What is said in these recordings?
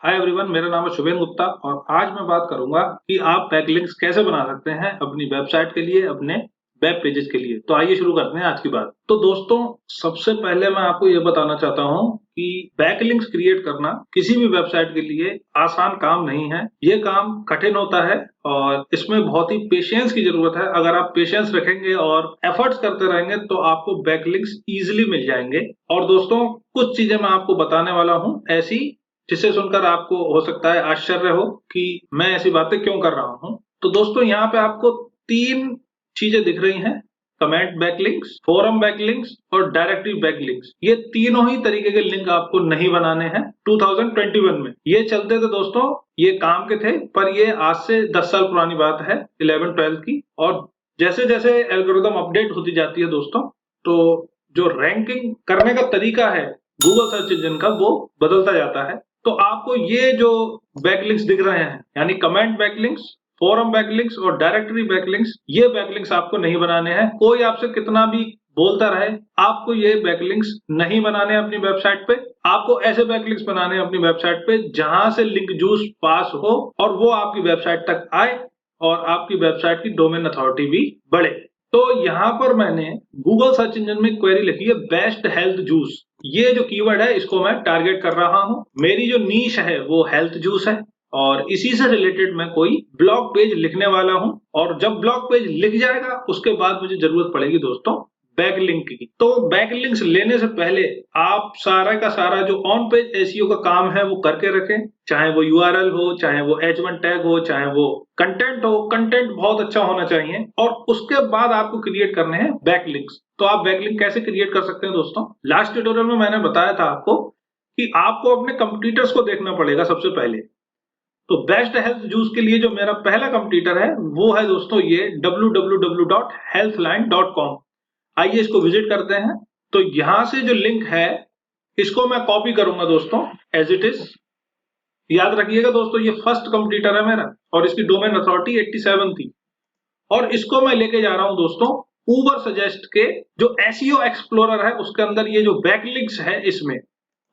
Hi everyone, मेरा नाम है शुभेन गुप्ता और आज मैं बात करूंगा कि आप बैकलिंक्स कैसे बना सकते हैं अपनी वेबसाइट के लिए, अपने वेब पेजेस के लिए। तो आइए शुरू करते हैं आज की बात। तो दोस्तों, सबसे पहले मैं आपको ये बताना चाहता हूं कि बैकलिंक्स क्रिएट करना किसी भी वेबसाइट के लिए आसान काम नहीं है। ये काम कठिन होता है और इसमें बहुत ही पेशेंस की जरूरत है। अगर आप पेशेंस रखेंगे और एफर्ट्स करते रहेंगे तो आपको बैकलिंक्स इजीली मिल जाएंगे। और दोस्तों, कुछ चीजें मैं आपको बताने वाला हूं ऐसी जिसे सुनकर आपको हो सकता है आश्चर्य हो कि मैं ऐसी बातें क्यों कर रहा हूं। तो दोस्तों, यहाँ पे आपको 3 चीजें दिख रही हैं: कमेंट बैकलिंक्स, फोरम बैकलिंक्स और डायरेक्टरी बैकलिंक्स। ये तीनों ही तरीके के लिंक आपको नहीं बनाने हैं 2021 में। ये चलते थे दोस्तों, ये काम के थे, पर ये आज से 10 साल पुरानी बात है, 11-12 की। और जैसे जैसे एल्गोरिदम अपडेट होती जाती है दोस्तों, तो जो रैंकिंग करने का तरीका है गूगल सर्च इंजन का, वो बदलता जाता है। तो आपको ये जो बैकलिंक्स दिख रहे हैं, यानी कमेंट बैकलिंक्स, फोरम बैकलिंक्स और डायरेक्टरी बैकलिंक्स, ये बैकलिंक्स आपको नहीं बनाने हैं। कोई आपसे कितना भी बोलता रहे, आपको ये बैकलिंक्स नहीं बनाने हैं अपनी वेबसाइट पे। आपको ऐसे बैकलिंक्स बनाने हैं अपनी वेबसाइट पे जहां से लिंक जूस पास हो और वो आपकी वेबसाइट तक आए और आपकी वेबसाइट की डोमेन अथॉरिटी भी बढ़े। तो यहाँ पर मैंने गूगल सर्च इंजन में क्वेरी लिखी है बेस्ट हेल्थ जूस। ये जो कीवर्ड है इसको मैं टारगेट कर रहा हूं। मेरी जो नीश है वो हेल्थ जूस है और इसी से रिलेटेड मैं कोई ब्लॉग पेज लिखने वाला हूं। और जब ब्लॉग पेज लिख जाएगा उसके बाद मुझे जरूरत पड़ेगी दोस्तों बैकलिंक की। तो बैकलिंक्स लेने से पहले आप सारा का सारा जो ऑन पेज एसईओ का काम है वो करके रखें। चाहे वो यूआरएल हो, चाहे वो H1 टैग हो, चाहे वो कंटेंट हो। कंटेंट बहुत अच्छा होना चाहिए और उसके बाद आपको क्रिएट करने हैं बैकलिंक्स। तो आप बैकलिंक कैसे क्रिएट कर सकते हैं दोस्तों? लास्ट ट्यूटोरियल में मैंने बताया था आपको कि आपको अपने कंपटीटर्स को देखना पड़ेगा सबसे पहले। तो बेस्ट हेल्थ जूस के लिए जो मेरा पहला कंपटीटर है वो है दोस्तों ये www.healthline.com। आइए इसको विजिट करते हैं। तो यहां से जो लिंक है इसको मैं कॉपी करूंगा दोस्तों एज इट इज। याद रखिएगा दोस्तों, ये फर्स्ट कंपटीटर है मेरा और इसकी डोमेन अथॉरिटी 87 थी। और इसको मैं लेके जा रहा हूं दोस्तों उबर सजेस्ट के जो एसईओ एक्सप्लोरर है उसके अंदर ये जो बैकलिंक्स है इसमें।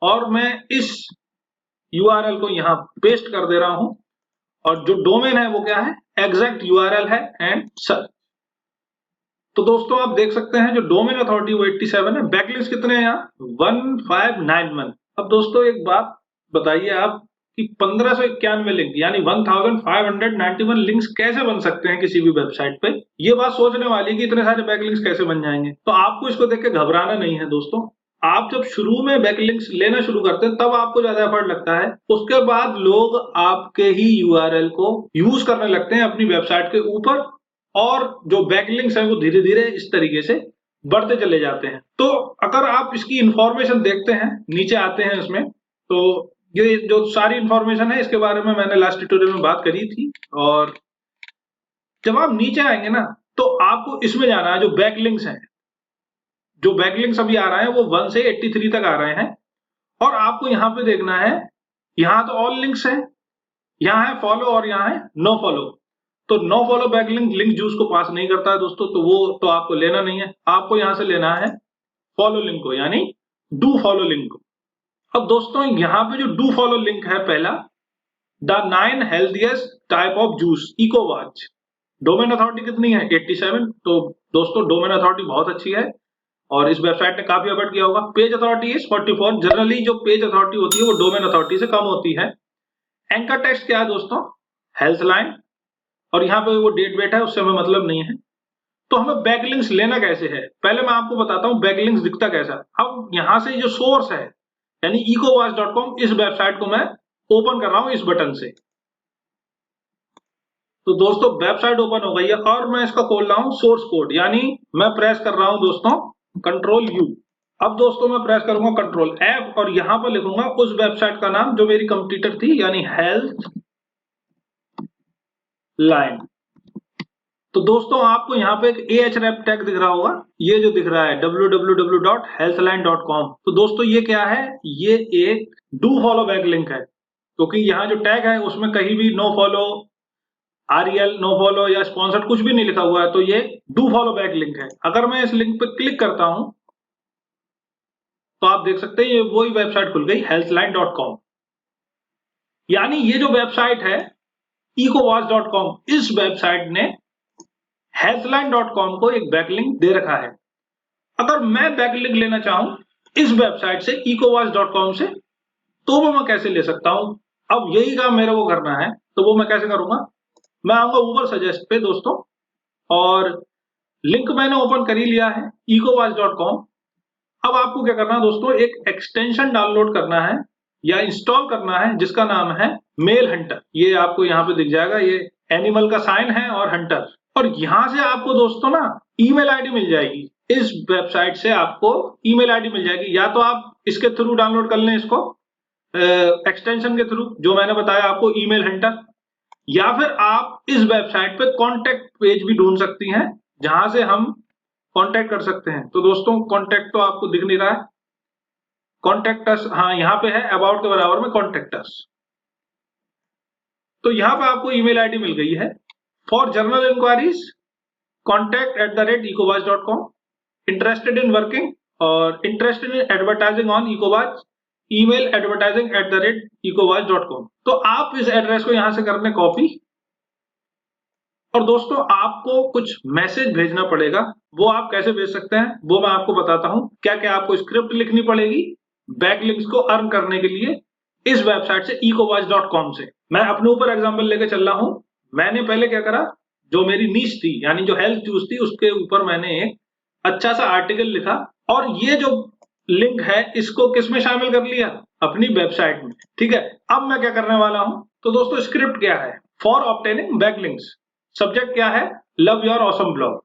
और मैं इस यूआरएल को यहां पेस्ट कर दे रहा हूं और जो डोमेन है वो क्या है, एग्जैक्ट यूआरएल है एंड सर्च। तो दोस्तों आप देख सकते हैं जो डोमेन अथॉरिटी वो 87 है, बैकलिंक्स कितने हैं यहाँ 1591। अब दोस्तों एक बात बताइए आप कि 1591 लिंक यानी 1591 लिंक्स कैसे बन सकते हैं किसी भी वेबसाइट पे? ये बात सोचने वाली कि इतने सारे बैकलिंक्स कैसे बन जाएंगे। तो आपको इसको देख के घबराना नहीं है दोस्तों। आप जब शुरू में बैकलिंक्स लेना शुरू करते हैं तब आपको ज्यादा एफर्ट लगता है, उसके बाद लोग आपके ही यूआरएल को यूज करने लगते हैं अपनी वेबसाइट के ऊपर और जो बैकलिंक्स है वो धीरे धीरे इस तरीके से बढ़ते चले जाते हैं। तो अगर आप इसकी इंफॉर्मेशन देखते हैं, नीचे आते हैं इसमें, तो ये जो सारी इंफॉर्मेशन है इसके बारे में मैंने लास्ट ट्यूटोरियल में बात करी थी। और जब आप नीचे आएंगे ना तो आपको इसमें जाना है जो बैकलिंक्स हैं। जो बैकलिंक्स अभी आ रहे हैं वो 1 से 83 तक आ रहे हैं। और आपको यहाँ पे देखना है, यहाँ तो ऑल लिंक्स है, यहाँ है फॉलो और यहाँ है नो फॉलो। तो no follow backlink link juice को पास नहीं करता है दोस्तों, तो वो तो आपको लेना नहीं है। आपको यहां से लेना है फॉलो लिंक को, यानी डू फॉलो लिंक को। अब दोस्तों यहाँ पे जो डू फॉलो लिंक है पहला, the 9 healthiest type of juice EcoWatch. Domain authority कितनी है 87। तो दोस्तों डोमेन अथॉरिटी बहुत अच्छी है और इस वेबसाइट ने काफी एफर्ट किया होगा। Page authority is 44। जनरली जो पेज अथॉरिटी होती है वो डोमेन अथॉरिटी से कम होती है। एंकर टेक्स्ट क्या है दोस्तों, हेल्थ लाइन। और यहाँ पे वो डेट वेट है, उससे हमें मतलब नहीं है। तो हमें बैकलिंक्स लेना कैसे है, पहले मैं आपको बताता हूँ बैकलिंक्स दिखता कैसा। अब यहाँ से जो सोर्स है यानी ecowatch.com, इस वेबसाइट को मैं ओपन कर रहा हूँ इस बटन से। तो दोस्तों वेबसाइट ओपन हो गई है और मैं इसका खोल रहा हूँ सोर्स कोड, यानी मैं प्रेस कर रहा हूँ दोस्तों कंट्रोल यू। अब दोस्तों मैं प्रेस करूंगा कंट्रोल एफ और यहां पर लिखूंगा उस वेबसाइट का नाम जो मेरी कंप्यूटर थी, यानी हेल्थ लाइन। तो दोस्तों आपको यहाँ पे एक ahref टैग दिख रहा होगा, ये जो दिख रहा है www.healthline.com। तो दोस्तों ये क्या है, ये एक डू फॉलो बैक लिंक है, क्योंकि यहाँ जो टैग है उसमें कहीं भी no follow, REL no follow या स्पॉन्सर्ड कुछ भी नहीं लिखा हुआ है। तो ये डू फॉलो बैक लिंक है। अगर मैं इस लिंक पे क्लिक करता हूं तो आप देख सकते हैं ये वही वेबसाइट खुल गई healthline.com। यानी ये जो वेबसाइट है ecowatch.com, इस वेबसाइट ने healthline.com को एक बैकलिंक दे रखा है। अगर मैं बैकलिंक लेना चाहूं इस वेबसाइट से ecowatch.com से, तो वो मैं कैसे ले सकता हूं? अब यही काम मेरे को करना है, तो वो मैं कैसे करूंगा? मैं आऊंगा ऊबर सजेस्ट पे दोस्तों, और लिंक मैंने ओपन कर ही लिया है ecowatch.com। अब आपको क्या करना है दोस्तों, एक एक्सटेंशन डाउनलोड करना है या इंस्टॉल करना है जिसका नाम है मेल हंटर। ये आपको यहाँ पे दिख जाएगा, ये एनिमल का साइन है और हंटर। और यहां से आपको दोस्तों ना ईमेल आईडी मिल जाएगी। इस वेबसाइट से आपको ईमेल आईडी मिल जाएगी, या तो आप इसके थ्रू डाउनलोड कर लें इसको, एक्सटेंशन के थ्रू जो मैंने बताया आपको ईमेल हंटर, या फिर आप इस वेबसाइट पे कॉन्टेक्ट पेज भी ढूंढ सकती हैं जहां से हम कॉन्टेक्ट कर सकते हैं। तो दोस्तों कॉन्टेक्ट तो आपको दिख नहीं रहा है, कॉन्टेक्ट अस, हाँ यहाँ पे है, अबाउट के बराबर में कॉन्टेक्ट अस। तो यहाँ पे आपको ईमेल आईडी मिल गई है। For general enquiries contact@ecowatch.com, interested in working और interested in advertising on ecowatch, email advertising@ecowatch.com। तो आप इस एड्रेस को यहां से कर लें कॉपी, और दोस्तों आपको कुछ मैसेज भेजना पड़ेगा। वो आप कैसे भेज सकते हैं वो मैं आपको बताता हूं। क्या क्या आपको स्क्रिप्ट लिखनी पड़ेगी बैकलिंक्स को अर्न करने के लिए इस वेबसाइट से ecowatch.com से। मैं अपने ऊपर एग्जांपल लेके चल रहा हूं। मैंने पहले क्या करा, जो मेरी नीश थी यानी जो हेल्थ न्यूज थी उसके ऊपर मैंने एक अच्छा सा आर्टिकल लिखा, और ये जो लिंक है इसको किस में शामिल कर लिया, अपनी वेबसाइट में। ठीक है, अब मैं क्या करने वाला हूं, तो दोस्तों स्क्रिप्ट क्या है, फॉर ऑब्टेनिंग बैकलिंक्स, सब्जेक्ट क्या है, लव योर ऑसम ब्लॉग।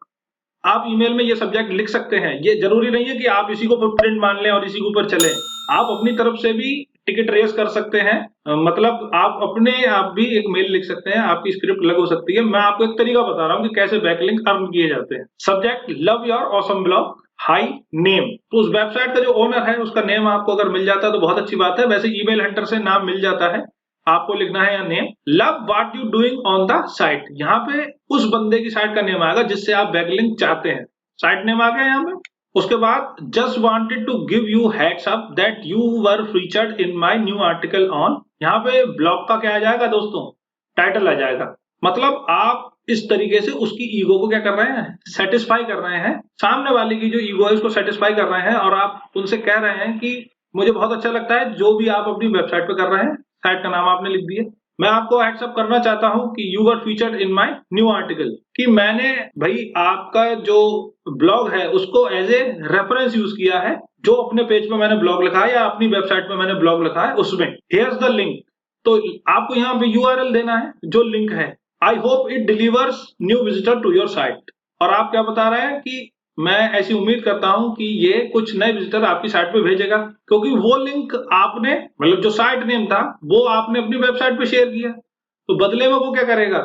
आप ईमेल में ये सब्जेक्ट लिख सकते हैं, ये जरूरी नहीं है कि आप इसी को फुटप्रिंट मान लें और इसी के ऊपर चलें। आप अपनी तरफ से भी टिकट रेस कर सकते हैं, मतलब आप अपने आप भी एक मेल लिख सकते हैं, आपकी स्क्रिप्ट अलग हो सकती है। मैं आपको एक तरीका बता रहा हूं कि कैसे बैकलिंक अर्न किए जाते हैं। Subject love your awesome blog, high name, तो उस वेबसाइट का जो ओनर है उसका नेम आपको अगर मिल जाता है तो बहुत अच्छी बात है। वैसे ईमेल हंटर से नाम मिल जाता है, आपको लिखना है या name. Love what you doing on the site, यहाँ पे उस बंदे की साइट का नेम आएगा जिससे आप बैकलिंक चाहते हैं, साइट नेम आ गया यहाँ पे। उसके बाद just wanted to give you heads up that you were featured in my new article on, यहाँ पे ब्लॉग का क्या आ जाएगा दोस्तों, टाइटल आ जाएगा। मतलब आप इस तरीके से उसकी ईगो को क्या कर रहे हैं, सेटिस्फाई कर रहे हैं, सामने वाले की जो ईगो है उसको सेटिस्फाई कर रहे हैं, और आप उनसे कह रहे हैं कि मुझे बहुत अच्छा लगता है जो भी आप अपनी वेबसाइट पे कर रहे हैं। साइट का नाम आपने लिख दिया। मैं आपको हेड्सअप करना चाहता हूं कि you were featured in my new article, कि मैंने भाई आपका जो ब्लॉग है उसको एज ए रेफरेंस यूज किया है, जो अपने पेज पे मैंने ब्लॉग लिखा है या अपनी वेबसाइट पे मैंने ब्लॉग लिखा है उसमें। हियर्स द लिंक, तो आपको यहाँ पे यूआरएल देना है जो लिंक है। I hope it delivers new visitor to your site, और आप क्या बता रहे हैं कि मैं ऐसी उम्मीद करता हूं कि ये कुछ नए विजिटर आपकी साइट पे भेजेगा, क्योंकि वो लिंक आपने, मतलब जो साइट नेम था वो आपने अपनी वेबसाइट पे शेयर किया। तो बदले में वो क्या करेगा,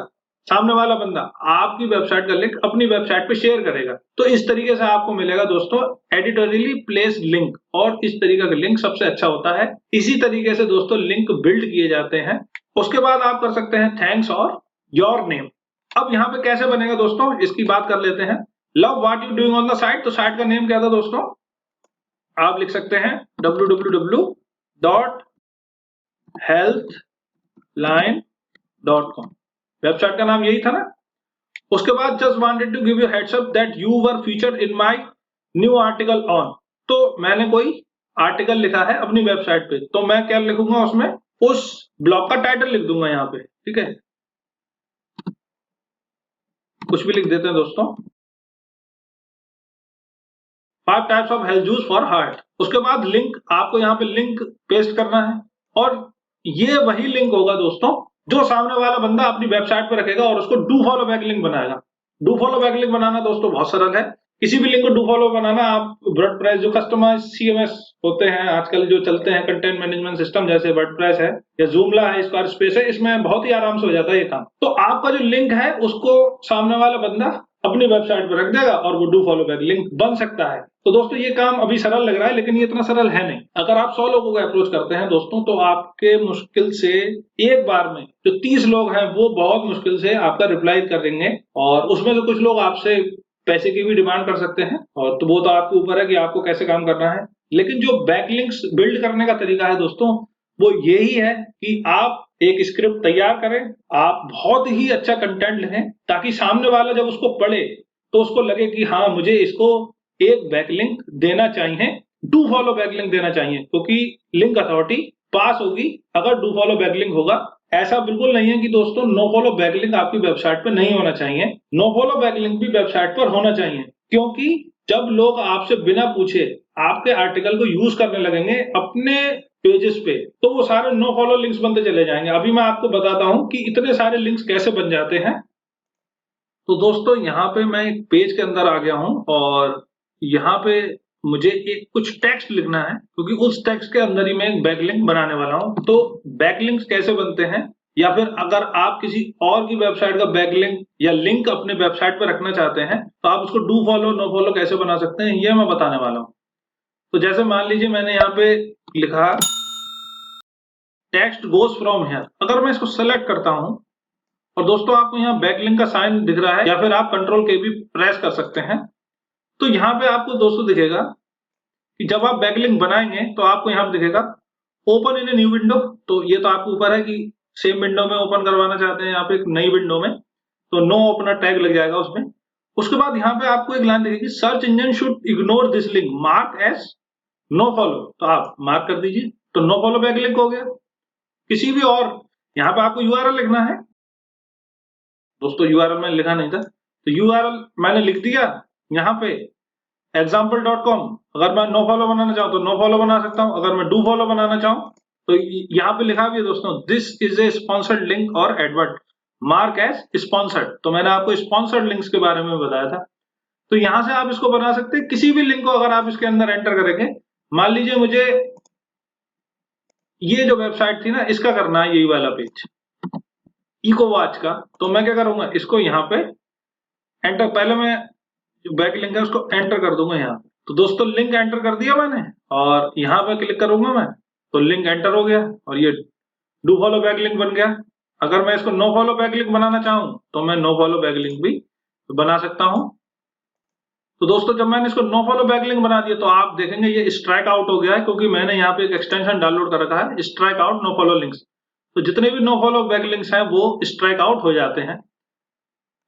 सामने वाला बंदा आपकी वेबसाइट का लिंक अपनी वेबसाइट पे शेयर करेगा। तो इस तरीके से आपको मिलेगा दोस्तों एडिटोरियली प्लेस लिंक, और इस तरीके का लिंक सबसे अच्छा होता है। इसी तरीके से दोस्तों लिंक बिल्ड किए जाते हैं। उसके बाद आप कर सकते हैं थैंक्स और योर नेम। अब यहाँ पे कैसे बनेगा दोस्तों, इसकी बात कर लेते हैं। Love what you doing on the site, तो साइट का नेम क्या था दोस्तों, आप लिख सकते हैं www.healthline.com, वेबसाइट का नाम यही था ना। उसके बाद just wanted to give you heads up that you were featured in my new article on, तो मैंने कोई आर्टिकल लिखा है अपनी वेबसाइट पे, तो मैं क्या लिखूंगा उसमें, उस ब्लॉग का टाइटल लिख दूंगा यहाँ पे। ठीक है, कुछ भी लिख देते हैं दोस्तों, 5 types of health juice for heart. उसके बाद लिंक, आपको यहाँ पे लिंक पेस्ट करना है, और ये वही लिंक होगा दोस्तों जो सामने वाला बंदा अपनी वेबसाइट पे रखेगा और उसको डू फॉलो बैक लिंक बनाएगा। डू फॉलो बैक लिंक बनाना दोस्तों बहुत सरल है। किसी भी लिंक को डू फॉलो बनाना, आप वर्डप्रेस जो कस्टमाइज सीएमएस होते हैं आजकल जो चलते हैं, कंटेंट मैनेजमेंट सिस्टम, जैसे वर्डप्रेस है या जूमला है, स्क्वायरस्पेस है, इसमें बहुत ही आराम से हो जाता है ये काम। तो आपका जो लिंक है उसको सामने वाला बंदा अपनी वेबसाइट पर रख देगा और वो डू फॉलो बैक लिंक बन सकता है। तो दोस्तों ये काम अभी सरल लग रहा है, लेकिन ये इतना सरल है नहीं। अगर आप 100 लोगों को अप्रोच करते हैं दोस्तों, तो आपके मुश्किल से एक बार में जो 30 लोग हैं वो बहुत मुश्किल से आपका रिप्लाई करेंगे, और उसमें से कुछ लोग आपसे पैसे की भी डिमांड कर सकते हैं, और तो वो तो आपके ऊपर है कि आपको कैसे काम करना है। लेकिन जो बैकलिंक्स बिल्ड करने का तरीका है दोस्तों, वो यही है कि आप एक स्क्रिप्ट तैयार करें, आप बहुत ही अच्छा कंटेंट लिखें, ताकि सामने वाला जब उसको पढ़े तो उसको लगे कि हाँ, मुझे इसको एक बैकलिंक देना चाहिए, डू फॉलो बैकलिंक देना चाहिए, क्योंकि लिंक अथॉरिटी पास होगी अगर डू फॉलो बैकलिंक होगा। ऐसा बिल्कुल नहीं है कि दोस्तों नो फॉलो बैकलिंक आपकी वेबसाइट पर नहीं होना चाहिए, नो फॉलो बैकलिंक भी वेबसाइट पर होना चाहिए, क्योंकि जब लोग आपसे बिना पूछे आपके आर्टिकल को यूज करने लगेंगे अपने पेजेस पे, तो वो सारे नो फॉलो लिंक्स बनते चले जाएंगे। अभी मैं आपको बताता हूं कि इतने सारे लिंक्स कैसे बन जाते हैं। तो दोस्तों यहाँ पे मैं एक पेज के अंदर आ गया हूं और यहाँ पे मुझे एक कुछ टेक्स्ट लिखना है, क्योंकि उस टेक्स्ट के अंदर ही मैं एक बैकलिंक बनाने वाला हूं। तो बैकलिंक्स कैसे बनते हैं, या फिर अगर आप किसी और की वेबसाइट का बैकलिंक या लिंक अपने वेबसाइट पर रखना चाहते हैं तो आप उसको डू फॉलो नो फॉलो कैसे बना सकते हैं, ये मैं बताने वाला हूँ। तो जैसे मान लीजिए मैंने यहाँ पे लिखा टेक्स्ट गोज फ्रॉम हियर, अगर मैं इसको सेलेक्ट करता हूं और दोस्तों आपको यहाँ बैकलिंक का साइन दिख रहा है, या फिर आप कंट्रोल के भी प्रेस कर सकते हैं, तो यहाँ पे आपको दोस्तों दिखेगा कि जब आप बैकलिंक बनाएंगे तो आपको यहाँ पे दिखेगा open in a new window. तो ये तो आपके ऊपर है कि सेम विंडो में ओपन करवाना चाहते हैं, यहाँ पे एक नई विंडो में, तो नो ओपनर टैग लग जाएगा उसमें। उसके बाद यहाँ पे आपको एक लाइन दिखेगी search engine should ignore this link mark as no follow, तो आप मार्क कर दीजिए, तो नो फॉलो बैकलिंक हो गया। किसी भी और यहाँ पे आपको यूआरएल लिखना है, दोस्तों यूआरएल मैंने लिखा नहीं था, तो यूआरएल मैंने लिख दिया यहाँ पे example.com। अगर मैं नो फॉलो बनाना चाहूँ तो नो फॉलो बना सकता हूँ, अगर मैं डू फॉलो बनाना चाहूँ तो यहाँ पे लिखा भी है दोस्तों this is a sponsored link और एडवर्ट मार्क एज स्पॉन्सर्ड। तो मैंने आपको स्पॉन्सर्ड लिंक्स के बारे में बताया था। तो यहाँ से आप इसको बना सकते हैं, किसी भी लिंक को अगर आप इसके अंदर एंटर करेंगे, मान लीजिए मुझे ये जो वेबसाइट थी ना इसका करना है, यही वाला पेज इको वॉच का, तो मैं क्या करूंगा, इसको यहाँ पे एंटर, पहले मैं जो बैक लिंक है उसको एंटर कर दूंगा यहाँ। तो दोस्तों लिंक एंटर कर दिया मैंने और यहाँ पे क्लिक करूंगा मैं, तो लिंक एंटर हो गया और ये डू फॉलो बैक लिंक बन गया। अगर मैं इसको नो फॉलो बैक लिंक बनाना चाहूँ तो मैं नो फॉलो बैक लिंक भी बना सकता हूँ। तो दोस्तों जब मैंने इसको नो फॉलो बैक लिंक बना दिया तो आप देखेंगे ये स्ट्राइक आउट हो गया है, क्योंकि मैंने यहाँ पे एक एक्सटेंशन डाउनलोड कर रखा है strike out no follow links. तो जितने भी नो फॉलो बैक लिंक्स हैं वो स्ट्राइक आउट हो जाते हैं।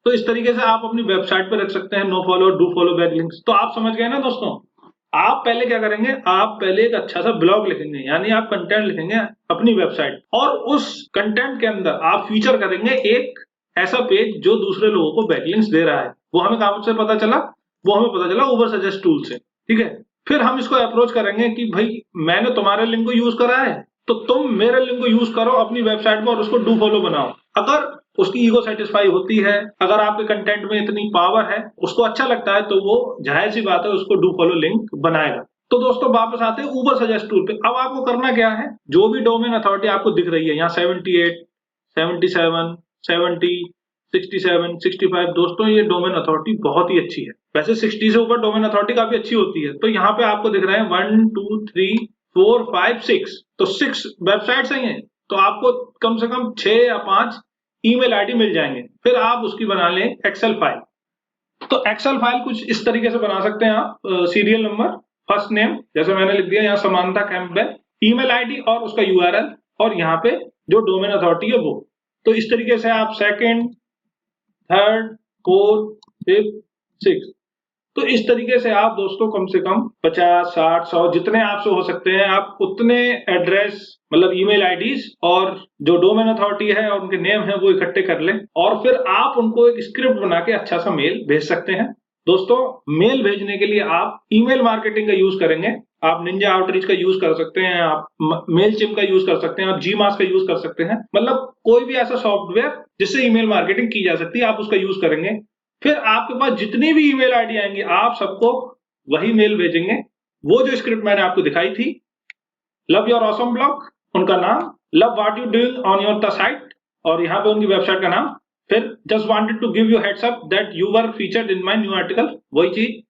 तो इस तरीके से आप अपनी वेबसाइट पर रख सकते हैं no follow do follow back links. तो आप समझ गए ना दोस्तों। आप पहले क्या करेंगे, आप पहले एक अच्छा सा ब्लॉग लिखेंगे, यानी आप कंटेंट लिखेंगे अपनी वेबसाइट, और उस कंटेंट के अंदर आप फीचर करेंगे एक ऐसा पेज जो दूसरे लोगों को बैकलिंक्स दे रहा है। वो हमें कहां से पता चला, वो हमें पता चला उबर सजेस्ट टूल से, ठीक है। फिर हम इसको अप्रोच करेंगे कि भाई मैंने तुम्हारे लिंक को यूज करा है तो तुम मेरे लिंक को यूज करो अपनी वेबसाइट पर और उसको डू फॉलो बनाओ। अगर उसकी ईगो सेटिस्फाई होती है, अगर आपके कंटेंट में इतनी पावर है, उसको अच्छा लगता है, तो वो जाहिर सी बात है उसको डू फॉलो लिंक बनाएगा। तो दोस्तों वापस आते हैं उबर सजेस्ट टूल पे। अब आपको करना क्या है, जो भी डोमेन अथॉरिटी आपको दिख रही है यहाँ 78, 77, 70, 67, 65, दोस्तों ये डोमेन अथॉरिटी बहुत ही अच्छी है। वैसे 60 से ऊपर डोमेन अथॉरिटी काफी अच्छी होती है। तो यहाँ पे आपको दिख रहे हैं 1 2 3 4 5 6, तो 6 वेबसाइट्स हैं ये। तो आपको कम से कम 6 या 5 ईमेल आईडी मिल जाएंगे। फिर आप उसकी बना लें एक्सेल फाइल। तो एक्सेल फाइल कुछ इस तरीके से बना सकते हैं आप, सीरियल नंबर, फर्स्ट नेम, जैसे मैंने लिख दिया यहाँ समानता कैंपबेल, ईमेल आईडी और उसका यूआरएल, और यहाँ पे जो डोमेन अथॉरिटी है वो। तो इस तरीके से आप second, third, fourth, fifth, six, तो इस तरीके से आप दोस्तों कम से कम 50, 60, 100 जितने आपसे हो सकते हैं आप उतने एड्रेस, मतलब ईमेल आईडीज और जो डोमेन अथॉरिटी है और उनके नेम है वो इकट्ठे कर लें, और फिर आप उनको एक स्क्रिप्ट बना के अच्छा सा मेल भेज सकते हैं। दोस्तों मेल भेजने के लिए आप ईमेल मार्केटिंग का यूज करेंगे, आप निंजा आउटरीच का यूज कर सकते हैं, आप मेल चिम का यूज कर सकते हैं, आप जीमास का यूज कर सकते हैं, मतलब कोई भी ऐसा सॉफ्टवेयर जिससे ईमेल मार्केटिंग की जा सकती है आप उसका यूज करेंगे। फिर आपके पास जितनी भी ईमेल आईडी आएंगी आप सबको वही मेल भेजेंगे, वो जो स्क्रिप्ट मैंने आपको दिखाई थी, लव योर ऑसम ब्लॉग, उनका नाम, love what you doing on your the site, और यहाँ पे उनकी वेबसाइट का नाम, फिर just wanted to give you heads up that you were featured in my new article, वही चीज,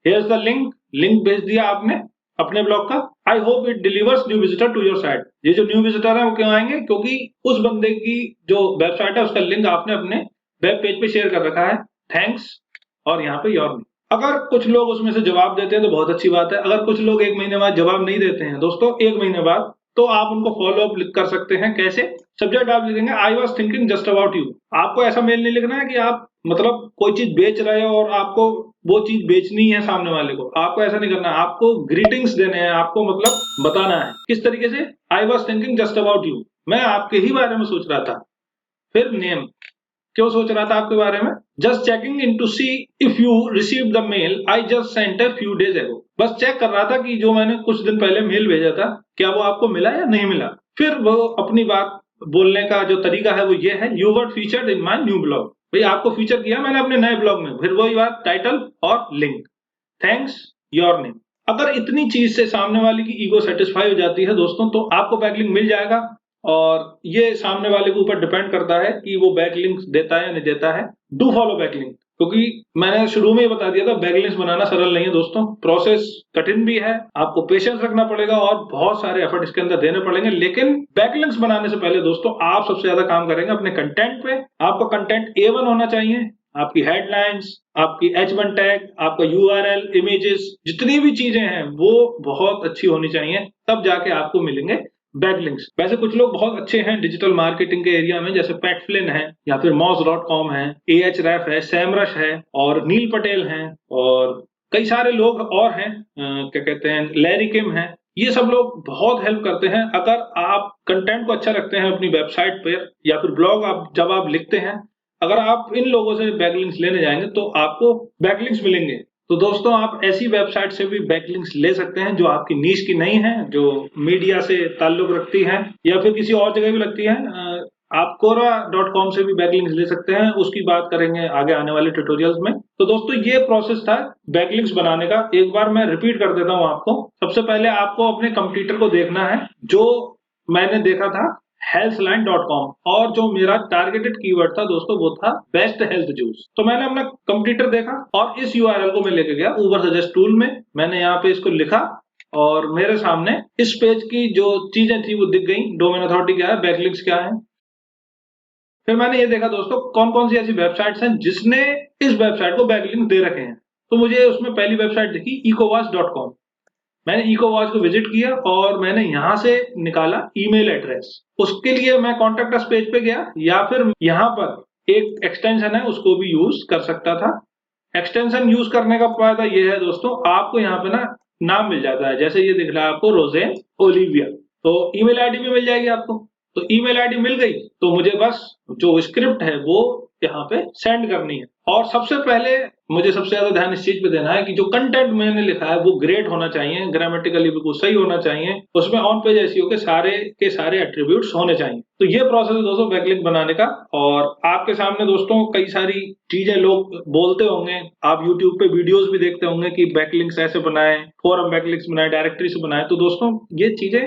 हियर्स द लिंक, लिंक भेज दिया आपने अपने ब्लॉग का। I hope it delivers new visitor to your site. ये जो न्यू विजिटर है वो क्यों आएंगे, क्योंकि उस बंदे की जो वेबसाइट है उसका लिंक आपने अपने वेब पेज पे शेयर कर रखा है, थैंक्स, और यहाँ पे योर। अगर कुछ लोग उसमें से जवाब देते हैं तो बहुत अच्छी बात है, अगर कुछ लोग 1 महीने बाद जवाब नहीं देते हैं दोस्तों, 1 महीने बाद तो आप उनको फॉलो अप कर सकते हैं। कैसे? सब्जेक्ट आप लिखेंगे I was thinking just about you. आपको ऐसा मेल नहीं लिखना है कि आप मतलब कोई चीज बेच रहे हो और आपको वो चीज बेचनी है सामने वाले को, आपको ऐसा नहीं करना है। आपको ग्रीटिंग्स देने हैं, आपको मतलब बताना है किस तरीके से, I was thinking just about you, मैं आपके ही बारे में सोच रहा था। फिर नेम, क्यों सोच रहा था आपके बारे में? Just checking in to see if you receive the mail I just sent few days ago. बस चेक कर रहा था कि जो मैंने कुछ दिन पहले मेल भेजा था क्या वो आपको मिला या नहीं मिला। फिर वो अपनी बात बोलने का जो तरीका है वो ये है, you were featured in my new blog. भाई आपको फीचर किया मैंने अपने नए ब्लॉग में। फिर वही बात, टाइटल और लिंक, थैंक्स योर नेम। अगर इतनी चीज से सामने वाले की ईगो सेटिस्फाई हो जाती है दोस्तों, तो आपको बैकलिंक मिल जाएगा। और ये सामने वाले के ऊपर डिपेंड करता है कि वो बैकलिंक देता है या नहीं देता है। डू फॉलो बैकलिंक, क्योंकि मैंने शुरू में ही बता दिया था बैकलिंक्स बनाना सरल नहीं है दोस्तों, प्रोसेस कठिन भी है, आपको पेशेंस रखना पड़ेगा और बहुत सारे एफर्ट इसके अंदर देने पड़ेंगे। लेकिन बैकलिंक्स बनाने से पहले दोस्तों आप सबसे ज्यादा काम करेंगे अपने कंटेंट पे। आपका कंटेंट A1 होना चाहिए, आपकी हेडलाइंस, आपकी H1 टैग, आपका URL, इमेजेस, जितनी भी चीजें हैं वो बहुत अच्छी होनी चाहिए, तब जाके आपको मिलेंगे बैकलिंक्स। वैसे कुछ लोग बहुत अच्छे हैं डिजिटल मार्केटिंग के एरिया में, जैसे पैटफ्लिन है या फिर moz.com है, Ahref है, सैमरश है और नील पटेल हैं और कई सारे लोग और हैं, क्या कहते हैं, लैरी किम है। ये सब लोग बहुत हेल्प करते हैं। अगर आप कंटेंट को अच्छा रखते हैं अपनी वेबसाइट पर या फिर ब्लॉग आप जब आप लिखते हैं, अगर आप इन लोगों से बैकलिंक्स लेने जाएंगे तो आपको बैकलिंक्स मिलेंगे। तो दोस्तों आप ऐसी वेबसाइट से भी बैकलिंक्स ले सकते हैं जो आपकी नीश की नहीं है, जो मीडिया से ताल्लुक रखती है या फिर किसी और जगह भी लगती है। आप quora.com से भी बैकलिंक्स ले सकते हैं, उसकी बात करेंगे आगे आने वाले ट्यूटोरियल्स में। तो दोस्तों ये प्रोसेस था बैकलिंक्स बनाने का। एक बार मैं रिपीट कर देता हूं आपको। सबसे पहले आपको अपने कंप्यूटर को देखना है, जो मैंने देखा था healthline.com, और जो मेरा टारगेटेड कीवर्ड था दोस्तों वो था बेस्ट हेल्थ जूस। तो मैंने अपना कंप्यूटर देखा और इस यूआरएल को मैं लेके गया ऊबर सजेस्ट टूल में, मैंने यहाँ पे इसको लिखा और मेरे सामने इस पेज की जो चीजें थी वो दिख गई। डोमेन अथॉरिटी क्या है, बैकलिंक्स क्या है। फिर मैंने ये देखा दोस्तों कौन कौन सी ऐसी वेबसाइट्स हैं जिसने इस वेबसाइट को बैकलिंक दे रखे हैं। तो मुझे उसमें पहली वेबसाइट दिखी ecowas.com। मैंने इकोवॉच को विजिट किया और मैंने यहां से निकाला ईमेल एड्रेस। उसके लिए मैं कॉन्टेक्ट अस पेज पे गया या फिर यहाँ पर एक एक्सटेंशन है उसको भी यूज कर सकता था। एक्सटेंशन यूज करने का फायदा ये है दोस्तों, आपको यहाँ पे ना नाम मिल जाता है, जैसे ये दिख रहा है आपको रोजेन ओलिविया। तो ईमेल आईडी भी मिल जाएगी आपको। तो ईमेल आईडी मिल गई तो मुझे बस जो स्क्रिप्ट है वो यहाँ पे सेंड करनी है। और सबसे पहले मुझे सबसे ज्यादा ध्यान इस चीज पे देना है कि जो कंटेंट मैंने लिखा है वो ग्रेट होना चाहिए, ग्रामेटिकली बिल्कुल सही होना चाहिए, उसमें ऑन पेज एसईओ के सारे एट्रीब्यूट्स होने चाहिए। तो ये प्रोसेस है दोस्तों बैकलिंक बनाने का। और आपके सामने दोस्तों कई सारी चीजें लोग बोलते होंगे, आप यूट्यूब पे वीडियोस भी देखते होंगे कि बैकलिंक्स ऐसे बनाए, फोरम बैकलिंक्स बनाए, डायरेक्टरी से बनाए। तो दोस्तों ये चीजें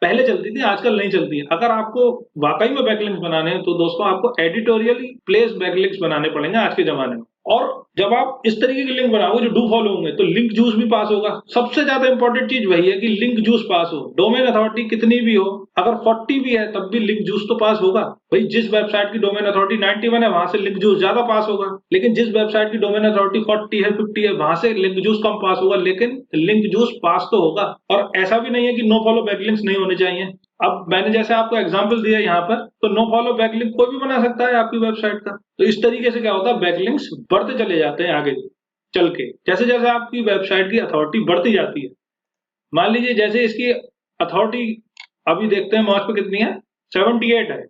पहले चलती थी, आजकल नहीं चलती है। अगर आपको वाकई में बैकलिंक्स बनाने हैं तो दोस्तों आपको एडिटोरियली प्लेस बैकलिंक्स बनाने पड़ेंगे आज के जमाने में। और जब आप इस तरीके की लिंक बनाओगे जो डू फॉलो होंगे तो लिंक जूस भी पास होगा। सबसे ज्यादा इंपॉर्टेंट चीज वही है कि लिंक जूस पास हो। डोमेन अथॉरिटी कितनी भी हो, अगर 40 भी है तब भी लिंक जूस तो पास होगा। भाई जिस वेबसाइट की डोमेन अथॉरिटी 91 है वहां से लिंक जूस ज्यादा पास होगा, लेकिन जिस वेबसाइट की डोमेन अथॉरिटी 40 है 50 है वहां से लिंक जूस कम पास होगा, लेकिन लिंक जूस पास तो होगा। और ऐसा भी नहीं है कि नो फॉलो बैकलिंक्स नहीं होने चाहिए। अब मैंने जैसे आपको एग्जांपल दिया यहाँ पर, तो नो फॉलो बैकलिंक कोई भी बना सकता है आपकी वेबसाइट का। तो इस तरीके से क्या होता है, बैकलिंक्स बढ़ते चले जाते हैं आगे चल के, जैसे जैसे आपकी वेबसाइट की अथॉरिटी बढ़ती जाती है। मान लीजिए जैसे इसकी अथॉरिटी अभी देखते हैं मौज पे कितनी है, 78 है।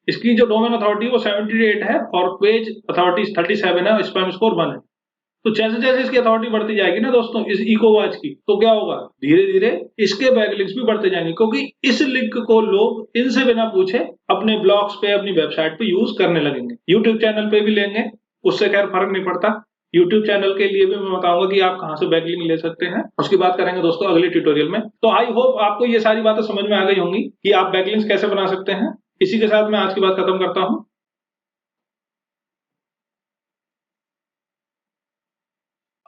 इसकी जो डोमेन अथॉरिटी वो 78 है और पेज अथॉरिटी 37 है और स्पैम स्कोर 1 है। तो जैसे जैसे इसकी अथॉरिटी बढ़ती जाएगी ना दोस्तों इस इकोवॉच की, तो क्या होगा, धीरे धीरे इसके बैकलिंक्स भी बढ़ते जाएंगे, क्योंकि इस लिंक को लोग इनसे बिना पूछे अपने ब्लॉग्स पे, अपनी वेबसाइट पे यूज करने लगेंगे। यूट्यूब चैनल पे भी लेंगे, उससे खैर फर्क नहीं पड़ता। यूट्यूब चैनल के लिए भी मैं बताऊंगा कि आप कहां से बैकलिंक ले सकते हैं, उसकी बात करेंगे दोस्तों अगले ट्यूटोरियल में। तो आई होप आपको ये सारी बातें समझ में आ गई होंगी कि आप बैकलिंक्स कैसे बना सकते हैं। इसी के साथ मैं आज की बात खत्म करता हूं।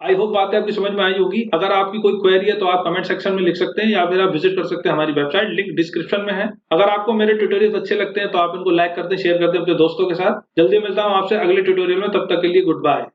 आई होप बातें आपकी समझ में आई होगी। अगर आपकी कोई क्वेरी है तो आप कमेंट सेक्शन में लिख सकते हैं या फिर आप विजिट कर सकते हैं हमारी वेबसाइट, लिंक डिस्क्रिप्शन में है। अगर आपको मेरे ट्यूटोरियल्स अच्छे लगते हैं तो आप इनको लाइक करते हैं, शेयर करते हैं अपने दोस्तों के साथ। जल्दी मिलता हूं आपसे अगले ट्यूटोरियल में, तब तक के लिए गुड बाय।